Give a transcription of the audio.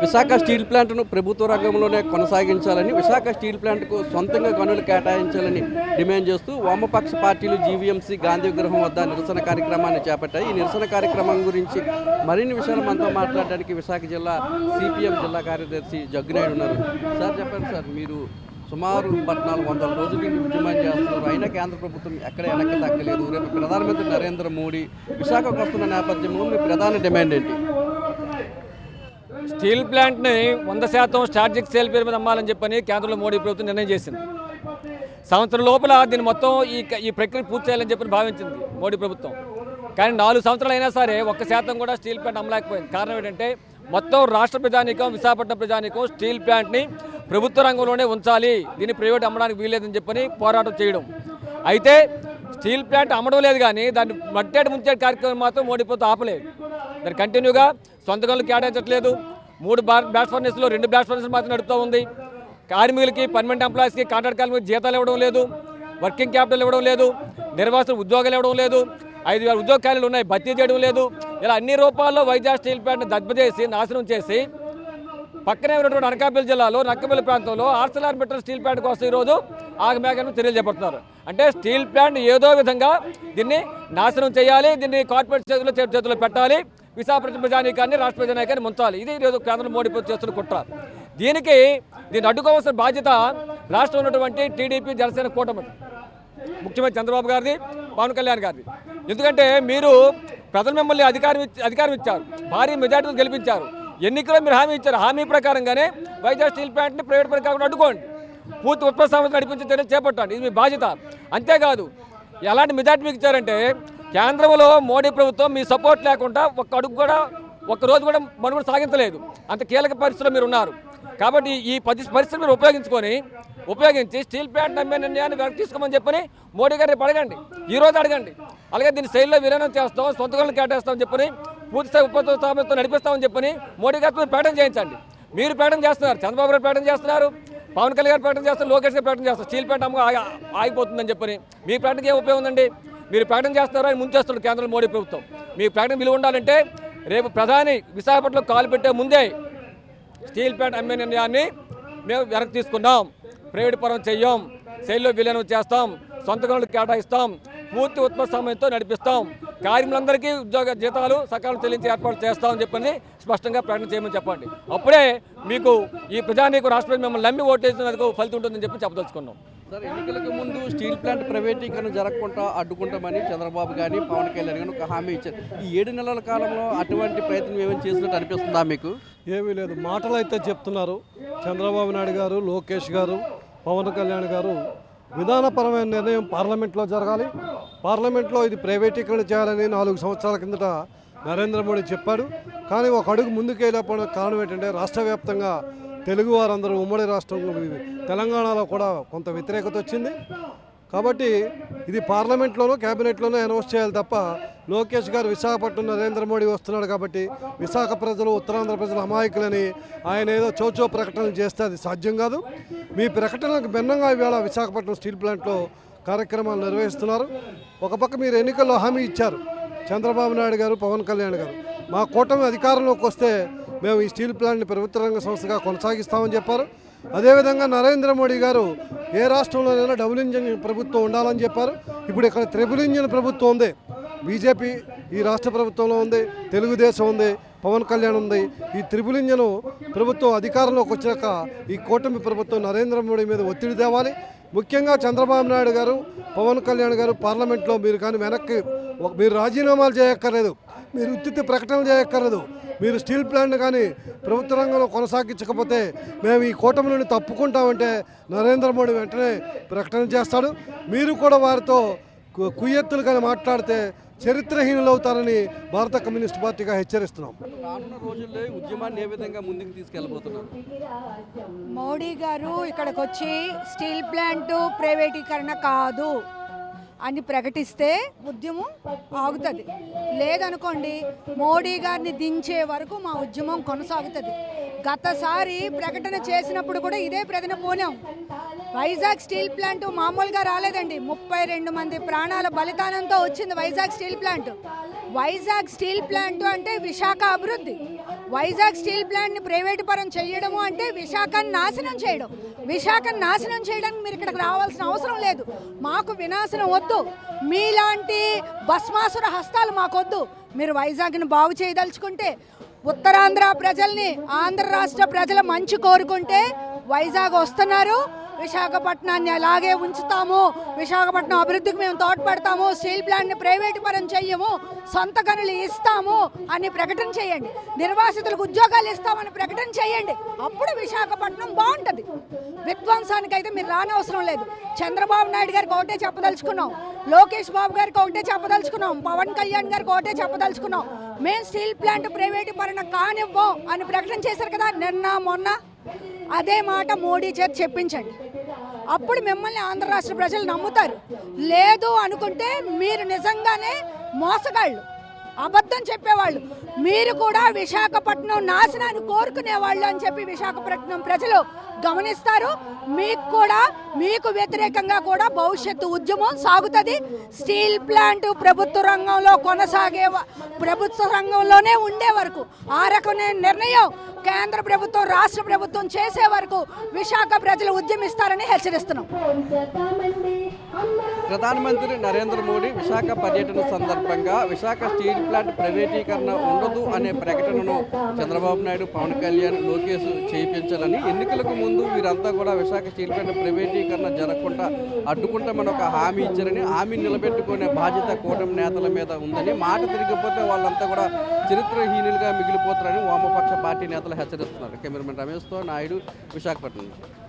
Visakha steel ప్లాంట్ను ప్రభుత్వ రంగంలోనే కొనసాగించాలని, విశాఖ స్టీల్ ప్లాంట్కు సొంతంగా గనులు కేటాయించాలని డిమాండ్ చేస్తూ వామపక్ష పార్టీలు జీవీఎంసీ గాంధీ విగ్రహం వద్ద నిరసన కార్యక్రమాన్ని చేపట్టాయి. ఈ నిరసన కార్యక్రమం గురించి మరిన్ని విషయాలు మనతో మాట్లాడడానికి విశాఖ జిల్లా సిపిఎం జిల్లా కార్యదర్శి జగ్గునాయుడు ఉన్నారు. సార్ చెప్పండి సార్, మీరు సుమారు 1400 రోజుల నుండి ఉద్యమం చేస్తున్నారు. అయినా కేంద్ర ప్రభుత్వం ఎక్కడ వెనక్కి తగ్గలేదు. రేపు ప్రధానమంత్రి నరేంద్ర మోడీ విశాఖకు వస్తున్న నేపథ్యంలో మీ ప్రధాన డిమాండ్ ఏంటి? స్టీల్ ప్లాంట్ని 100% స్ట్రాటజిక్ సేల్ పేరు మీద అమ్మాలని చెప్పని కేంద్రంలో మోడీ ప్రభుత్వం నిర్ణయం చేసింది. సంవత్సరం లోపల దీన్ని మొత్తం ఈ ప్రక్రియ పూర్తి చేయాలని చెప్పని భావించింది మోడీ ప్రభుత్వం. కానీ 4 సంవత్సరాలు అయినా సరే 1% కూడా స్టీల్ ప్లాంట్ అమ్మలేకపోయింది. కారణం ఏంటంటే మొత్తం రాష్ట్ర ప్రజానీకం, విశాఖపట్నం ప్రజానీకం స్టీల్ ప్లాంట్ని ప్రభుత్వ రంగంలోనే ఉంచాలి, దీన్ని ప్రైవేట్ అమ్మడానికి వీల్లేదని చెప్పని పోరాటం చేయడం. అయితే స్టీల్ ప్లాంట్ అమ్మడం లేదు, కానీ దాన్ని మట్టేడు ముంచేడు కార్యక్రమం మాత్రం మోడీ ప్రభుత్వం ఆపలేదు. దాన్ని కంటిన్యూగా సొంత గనులు కేటాయించట్లేదు. 3 బ్లాస్ట్ ఫర్నేస్లో 2 బ్లాస్ట్ ఫర్నేస్ మాత్రం నడుపుతూ ఉంది. కార్మికులకి, పర్మనెంట్ ఎంప్లాయీస్కి, కాంట్రాక్ట్ కార్మికులకి జీతాలు ఇవ్వడం లేదు, వర్కింగ్ క్యాపిటల్ ఇవ్వడం లేదు, నిర్వాసిత ఉద్యోగాలు ఇవ్వడం లేదు, 5,000 ఉద్యోగ ఖాళీలు ఉన్నాయి, భర్తీ చేయడం లేదు. ఇలా అన్ని రూపాల్లో వైజాగ్ స్టీల్ ప్లాంట్ని దెబ్బతీసి నాశనం చేసి పక్కనే ఉన్నటువంటి అనకాపల్లి జిల్లాలో నక్కపల్లి ప్రాంతంలో ఆర్సెలర్మిట్టల్ స్టీల్ ప్లాంట్ కోసం ఈరోజు ఆగమేఘాలను చర్యలు చేపడుతున్నారు. అంటే స్టీల్ ప్లాంట్ ఏదో విధంగా దీన్ని నాశనం చేయాలి, దీన్ని కార్పొరేట్ చేతుల్లో పెట్టాలి, విశాఖపట్నం ప్రజానీకాన్ని, రాష్ట్ర ప్రజానీకాన్ని ముంచాలి. ఇది ఈరోజు కేంద్రం మోడీ ప్రభుత్వం చేస్తున్న కుట్ర. దీన్ని అడ్డుకోవాల్సిన బాధ్యత రాష్ట్రంలో ఉన్నటువంటి టీడీపీ, జనసేన కూటమి, ముఖ్యమంత్రి చంద్రబాబు గారిది, పవన్ కళ్యాణ్ గారిది. ఎందుకంటే మీరు ప్రజలు మిమ్మల్ని అధికారం ఇచ్చారు, భారీ మెజార్టీతో గెలిపించారు, ఎన్నికల్లో మీరు హామీ ఇచ్చారు. హామీ ప్రకారంగానే వైజాగ్ స్టీల్ ప్లాంట్ని ప్రైవేట్ పని కాకుండా అడ్డుకోండి, పూర్తి ఉత్పత్తి సంస్థ నడిపించే చర్యలు చేపట్టండి. ఇది మీ బాధ్యత. అంతేకాదు, ఎలాంటి మెజార్టీ మీకు ఇచ్చారంటే కేంద్రంలో మోడీ ప్రభుత్వం మీ సపోర్ట్ లేకుండా ఒక్క రోజు కూడా మనుగడ సాగించలేదు. అంత కీలక పరిస్థితుల్లో మీరు ఉన్నారు. కాబట్టి ఈ పరిస్థితులు మీరు ఉపయోగించి స్టీల్ ప్లాంట్ నమ్మే నిర్ణయాన్ని వెనక్కి తీసుకోమని చెప్పని మోడీ గారిని అడగండి, ఈ రోజు అడగండి. అలాగే దీన్ని శైలిలో విలీనం చేస్తాం, సొంత గనులు కేటాయిస్తామని చెప్పని, పూర్తిస్థాయి ఉత్పత్తి స్థాపనతో నడిపిస్తామని చెప్పని మోడీ గారితో ప్రకటన చేయించండి. మీరు ప్రకటన చేస్తున్నారు, చంద్రబాబు గారు ప్రకటన చేస్తున్నారు, పవన్ కళ్యాణ్ గారు ప్రకటన చేస్తారు, లోకేష్ గారు ప్రకటన చేస్తారు, స్టీల్ ప్లాంట్ ఆగిపోతుందని చెప్పని. మీ ప్రకటనకి ఏం ఉపయోగం ఉందండి? మీరు ప్రకటన చేస్తారో అని ముంచేస్తున్నారు కేంద్రంలో మోడీ ప్రభుత్వం. మీ ప్రకటన విలువ ఉండాలంటే రేపు ప్రధాని విశాఖపట్నంలో కాలు పెట్టే ముందే స్టీల్ ప్లాంట్ అమ్మే నిర్ణయాన్ని మేము వెనక్కి తీసుకున్నాం, ప్రైవేట్ పరం చెయ్యం, శైలిలో విలీనం చేస్తాం, సొంత గనులు కేటాయిస్తాం, పూర్తి ఉత్పత్తి సమయంతో నడిపిస్తాం, కార్మికులందరికీ ఉద్యోగ జీతాలు సకాలం చెల్లించి ఏర్పాటు చేస్తామని చెప్పని స్పష్టంగా ప్రకటన చేయమని చెప్పండి. అప్పుడే మీకు ఈ ప్రజానీకు రాష్ట్రపతి మిమ్మల్ని నమ్మి ఓటేసినందుకు ఫలితం ఉంటుందని చెప్పి చెప్పదలుచుకున్నాం. సార్, ఎన్నికలకు ముందు స్టీల్ ప్లాంట్ ప్రైవేటీకరణ జరగకుండా అడ్డుకుంటామని చంద్రబాబు కానీ, పవన్ కళ్యాణ్ కానీ ఒక హామీ ఇచ్చారు. ఈ 7 నెలల కాలంలో అటువంటి ప్రయత్నం ఏమైనా చేసినట్టు అనిపిస్తుందా మీకు? ఏమీ లేదు, మాటలు అయితే చెప్తున్నారు. చంద్రబాబు నాయుడు గారు, లోకేష్ గారు, పవన్ కళ్యాణ్ గారు విధానపరమైన నిర్ణయం పార్లమెంట్లో జరగాలి, పార్లమెంట్లో ఇది ప్రైవేటీకరణ చేయాలని 4 సంవత్సరాల కిందట నరేంద్ర మోడీ చెప్పాడు. కానీ ఒక అడుగు ముందుకు వెళ్ళకపోవడానికి కారణం ఏంటంటే రాష్ట్ర వ్యాప్తంగా తెలుగు వారందరూ ఉమ్మడి రాష్ట్రంలో తెలంగాణలో కూడా కొంత వ్యతిరేకత వచ్చింది. కాబట్టి ఇది పార్లమెంట్లోనూ క్యాబినెట్లోనూ అనౌన్స్ చేయాలి తప్ప లోకేష్ గారు విశాఖపట్నం నరేంద్ర మోడీ వస్తున్నాడు కాబట్టి విశాఖ ప్రజలు, ఉత్తరాంధ్ర ప్రజలు అమాయకులని ఆయన ఏదో చౌచో ప్రకటనలు చేస్తే అది సాధ్యం కాదు. మీ ప్రకటనలకు భిన్నంగా ఈవేళ విశాఖపట్నం స్టీల్ ప్లాంట్లో కార్యక్రమాలు నిర్వహిస్తున్నారు. ఒక పక్క మీరు ఎన్నికల్లో హామీ ఇచ్చారు, చంద్రబాబు నాయుడు గారు, పవన్ కళ్యాణ్ గారు, మా కూటమి అధికారంలోకి వస్తే మేము ఈ స్టీల్ ప్లాంట్ని ప్రభుత్వ రంగ సంస్థగా కొనసాగిస్తామని చెప్పారు. అదేవిధంగా నరేంద్ర మోడీ గారు ఏ రాష్ట్రంలోనైనా డబుల్ ఇంజిన్ ప్రభుత్వం ఉండాలని చెప్పారు. ఇప్పుడు ఇక్కడ త్రిబుల్ ఇంజిన్ ప్రభుత్వం ఉంది. బీజేపీ ఈ రాష్ట్ర ప్రభుత్వంలో ఉంది, తెలుగుదేశం ఉంది, పవన్ కళ్యాణ్ ఉంది. ఈ త్రిబుల్ ఇంజిన్ ప్రభుత్వం అధికారంలోకి వచ్చాక ఈ కూటమి ప్రభుత్వం నరేంద్ర మోడీ మీద ఒత్తిడి తేవాలి. ముఖ్యంగా చంద్రబాబు నాయుడు గారు, పవన్ కళ్యాణ్ గారు పార్లమెంట్లో మీరు కానీ వెనక్కి మీరు రాజీనామాలు చేయక్కర్లేదు, మీరు ఉచిత ప్రకటనలు చేయక్కర్లేదు. మీరు స్టీల్ ప్లాంట్ కానీ ప్రభుత్వ రంగంలో కొనసాగించకపోతే మేము ఈ కూటమి నుండి తప్పుకుంటామంటే నరేంద్ర మోడీ వెంటనే ప్రకటన చేస్తాడు. మీరు కూడా వారితో కుయ్యెత్తులు కానీ మాట్లాడితే చరిత్రహీనులు అవుతారని భారత కమ్యూనిస్ట్ పార్టీగా హెచ్చరిస్తున్నాం. రానున్న రోజుల్లో ఉద్యమాన్ని ఏ విధంగా ముందుకు తీసుకెళ్ళబోతున్నారు? మోడీ గారు ఇక్కడికి వచ్చి స్టీల్ ప్లాంట్ ప్రైవేటీకరణ కాదు అని ప్రకటిస్తే ఉద్యమం ఆగుతుంది. లేదనుకోండి, మోడీ గారిని దించే వరకు మా ఉద్యమం కొనసాగుతుంది. గతసారి ప్రకటన చేసినప్పుడు కూడా ఇదే ప్రకటన పోనాం. వైజాగ్ స్టీల్ ప్లాంట్ మామూలుగా రాలేదండి, 32 మంది ప్రాణాల బలిదానంతో వచ్చింది Vizag steel plant. Vizag steel plant అంటే విశాఖ అభివృద్ధి. వైజాగ్ స్టీల్ ప్లాంట్ని ప్రైవేటు పరం చేయడము అంటే విశాఖను నాశనం చేయడం. విశాఖను నాశనం చేయడానికి మీరు ఇక్కడికి రావాల్సిన అవసరం లేదు. మాకు వినాశనం వద్దు, మీలాంటి భస్మాసుర హస్తాలు మాకొద్దు. మీరు వైజాగ్ని బాగు చేయదలుచుకుంటే, ఉత్తరాంధ్ర ప్రజల్ని, ఆంధ్ర రాష్ట్ర ప్రజల మంచి కోరుకుంటే వైజాగ్ వస్తున్నారు. విశాఖపట్నాన్ని అలాగే ఉంచుతాము, విశాఖపట్నం అభివృద్ధికి మేము తోడ్పడతాము, స్టీల్ ప్లాంట్ని ప్రైవేటు పరం చెయ్యము, సొంత గనులు ఇస్తాము అని ప్రకటన చేయండి. నిర్వాసితులకు ఉద్యోగాలు ఇస్తామని ప్రకటన చేయండి. అప్పుడు విశాఖపట్నం బాగుంటుంది. విధ్వంసానికైతే మీరు రానవసరం లేదు. చంద్రబాబు నాయుడు గారికి ఒకటే చెప్పదలుచుకున్నాం, లోకేష్ బాబు గారికి ఒకటే చెప్పదలుచుకున్నాం, పవన్ కళ్యాణ్ గారికి ఒకటే చెప్పదలుచుకున్నాం, మేము స్టీల్ ప్లాంట్ ప్రైవేటు పరం కానివ్వం అని ప్రకటన చేశారు కదా నిన్న మొన్న. అదే మాట మోడీ చేత చెప్పించండి. అప్పుడు మిమ్మల్ని ఆంధ్ర రాష్ట్ర ప్రజలు నమ్ముతారు. లేదు అనుకుంటే మీరు నిజంగానే మోసగాళ్ళు, అబద్ధం చెప్పేవాళ్ళు. మీరు కూడా విశాఖపట్నం నాశనాన్ని కోరుకునేవాళ్ళు అని చెప్పి విశాఖపట్నం ప్రజలు గమనిస్తారు. మీకు కూడా, మీకు వ్యతిరేకంగా కూడా భవిష్యత్తు ఉద్యమం సాగుతుంది. స్టీల్ ప్లాంట్ ప్రభుత్వ రంగంలో కొనసాగే, ప్రభుత్వ రంగంలోనే ఉండే వరకు, ఆ రకమైన నిర్ణయం కేంద్ర ప్రభుత్వం, రాష్ట్ర ప్రభుత్వం చేసే వరకు విశాఖ ప్రజలు ఉద్యమిస్తారని హెచ్చరిస్తున్నాం. ప్రధానమంత్రి నరేంద్ర మోడీ విశాఖ పర్యటన సందర్భంగా విశాఖ స్టీల్ ప్లాంట్ ప్రైవేటీకరణ ఉండదు అనే ప్రకటనను చంద్రబాబు నాయుడు, పవన్ కళ్యాణ్, లోకేష్ చేయించాలని, ఎన్నికలకు ముందు వీరంతా కూడా విశాఖ స్టీల్ ప్లాంట్ ప్రైవేటీకరణ జరగకుండా అడ్డుకుంటామని ఒక హామీ ఇచ్చారని, హామీ నిలబెట్టుకునే బాధ్యత కూటమి నేతల మీద ఉందని, మాట తిరిగిపోతే వాళ్ళంతా కూడా చరిత్రహీనులుగా మిగిలిపోతారని వామపక్ష పార్టీ నేతలు హెచ్చరిస్తున్నారు. కెమెరామెన్ రమేష్తో నాయుడు, విశాఖపట్నం నుంచి.